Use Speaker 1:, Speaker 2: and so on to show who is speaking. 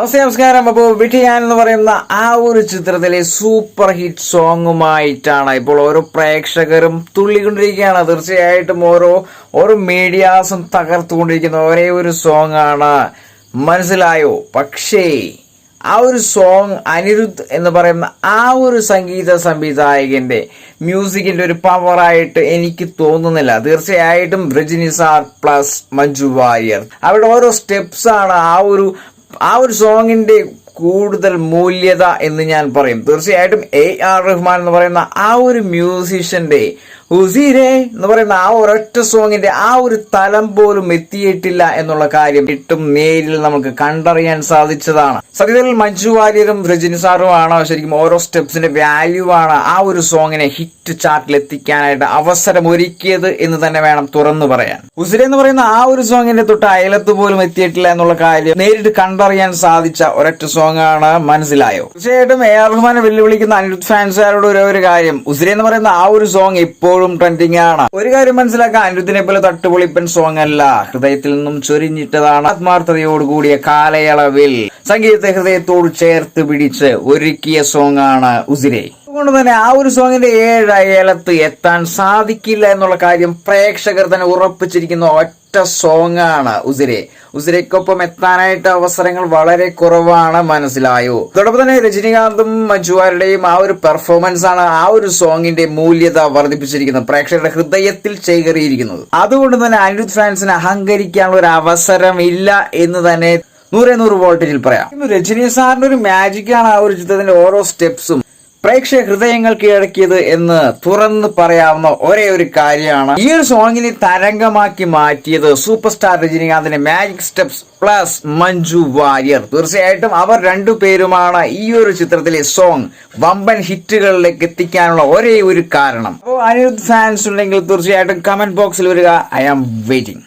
Speaker 1: നമസ്കാരം. അപ്പോൾ വിട്ടിയാൻ എന്ന് പറയുന്ന ആ ഒരു ചിത്രത്തിലെ സൂപ്പർ ഹിറ്റ് സോങ്ങുമായിട്ടാണ് ഇപ്പോൾ ഓരോ പ്രേക്ഷകരും തുള്ളിക്കൊണ്ടിരിക്കുകയാണ്. തീർച്ചയായിട്ടും ഓരോ മീഡിയാസും തകർത്തുകൊണ്ടിരിക്കുന്ന ഒരേ ഒരു സോങ് ആണ്. മനസ്സിലായോ? പക്ഷേ ആ ഒരു സോങ് അനിരുദ്ധ് എന്ന് പറയുന്ന ആ ഒരു സംഗീത സംവിധായകന്റെ മ്യൂസിക്കിന്റെ ഒരു പവറായിട്ട് എനിക്ക് തോന്നുന്നില്ല. തീർച്ചയായിട്ടും രജനി സാർ പ്ലസ് മഞ്ജു വാര്യർ അവരുടെ ഓരോ സ്റ്റെപ്സ് ആണ് ആ ഒരു സോങ്ങിന്റെ കൂടുതൽ മൂല്യത എന്ന് ഞാൻ പറയും. തീർച്ചയായിട്ടും AR റഹ്മാൻ എന്ന് പറയുന്ന ആ ഒരു മ്യൂസിഷ്യന്റെ ഉസിരെ എന്ന് പറയുന്ന ആ ഒരൊറ്റ സോങ്ങിന്റെ ആ ഒരു തലം പോലും എത്തിയിട്ടില്ല എന്നുള്ള കാര്യം ഇട്ടും നേരിൽ നമുക്ക് കണ്ടറിയാൻ സാധിച്ചതാണ്. സത്യത്തിൽ മഞ്ജു വാര്യരും രജനി സാറുമാണ് ശരിക്കും ഓരോ സ്റ്റെപ്സിന്റെ വാല്യൂ ആണ് ആ ഒരു സോങ്ങിനെ ഹിറ്റ് ചാർട്ടിൽ എത്തിക്കാനായിട്ട് അവസരം ഒരുക്കിയത് എന്ന് തന്നെ വേണം തുറന്നു പറയാൻ. ഉസിരെ എന്ന് പറയുന്ന ആ ഒരു സോങ്ങിന്റെ തൊട്ട് അയലത്ത് പോലും എത്തിയിട്ടില്ല എന്നുള്ള കാര്യം നേരിട്ട് കണ്ടറിയാൻ സാധിച്ച ഒരൊറ്റ സോങ് ആണ്. മനസ്സിലായോ? തീർച്ചയായിട്ടും AR റഹ്മാനെ വെല്ലുവിളിക്കുന്ന അനിരുദ്ധ് ഫാൻസുകാരോട് ഒരു കാര്യം, ഉസിരെ എന്ന് പറയുന്ന ആ ഒരു സോങ് ഇപ്പോൾ ട്രെൻഡിങ് ആണ്. ഒരു കാര്യം മനസ്സിലാക്കാൻ, അനിരുദ്ധിനെ പോലെ തട്ടുപൊളിപ്പൻ സോങ് അല്ല, ഹൃദയത്തിൽ നിന്നും ചൊരിഞ്ഞിട്ടതാണ്. ആത്മാർത്ഥതയോടുകൂടിയ കാലയളവിൽ സംഗീതത്തെ ഹൃദയത്തോട് ചേർത്ത് പിടിച്ച് ഒരുക്കിയ സോങ് ആണ് ഉസിരെ. അതുകൊണ്ട് തന്നെ ആ ഒരു സോങ്ങിന്റെ 7 അയലത്ത് എത്താൻ സാധിക്കില്ല എന്നുള്ള കാര്യം പ്രേക്ഷകർ തന്നെ ഉറപ്പിച്ചിരിക്കുന്ന ഒറ്റ സോങ് ആണ് ഉസിരെ. ഉസിരയ്ക്കൊപ്പം എത്താനായിട്ട് അവസരങ്ങൾ വളരെ കുറവാണ്. മനസ്സിലായോ? അതോടൊപ്പം തന്നെ രജനീകാന്തും മഞ്ജുവാരുടെയും ആ ഒരു പെർഫോമൻസ് ആണ് ആ ഒരു സോങ്ങിന്റെ മൂല്യത വർദ്ധിപ്പിച്ചിരിക്കുന്നത്, പ്രേക്ഷകരുടെ ഹൃദയത്തിൽ ചേകറിയിരിക്കുന്നത്. അതുകൊണ്ട് തന്നെ അനിരുദ്ധ് ഫാൻസിന് അഹങ്കരിക്കാനുള്ള ഒരു അവസരം ഇല്ല എന്ന് തന്നെ 100 വോൾട്ടേജിൽ പറയാം. രജനി സാറിന്റെ ഒരു മാജിക്കാണ് ആ ഒരു ചിത്രത്തിന്റെ ഓരോ സ്റ്റെപ്സും പ്രേക്ഷക ഹൃദയങ്ങൾ കീഴടക്കിയത് എന്ന് തുറന്ന് പറയാവുന്ന ഒരേ ഒരു കാര്യമാണ് ഈ ഒരു സോങ്ങിനെ തരംഗമാക്കി മാറ്റിയത് സൂപ്പർ സ്റ്റാർ രജനീകാന്തിന്റെ magic steps plus Manju Warrier. തീർച്ചയായിട്ടും അവർ രണ്ടുപേരുമാണ് ഈ ഒരു ചിത്രത്തിലെ സോങ് വമ്പൻ ഹിറ്റുകളിലേക്ക് എത്തിക്കാനുള്ള ഒരേ ഒരു കാരണം. അപ്പോൾ അനിരുദ്ധ് ഫാൻസ് ഉണ്ടെങ്കിൽ തീർച്ചയായിട്ടും കമന്റ് ബോക്സിൽ വരിക. I am waiting.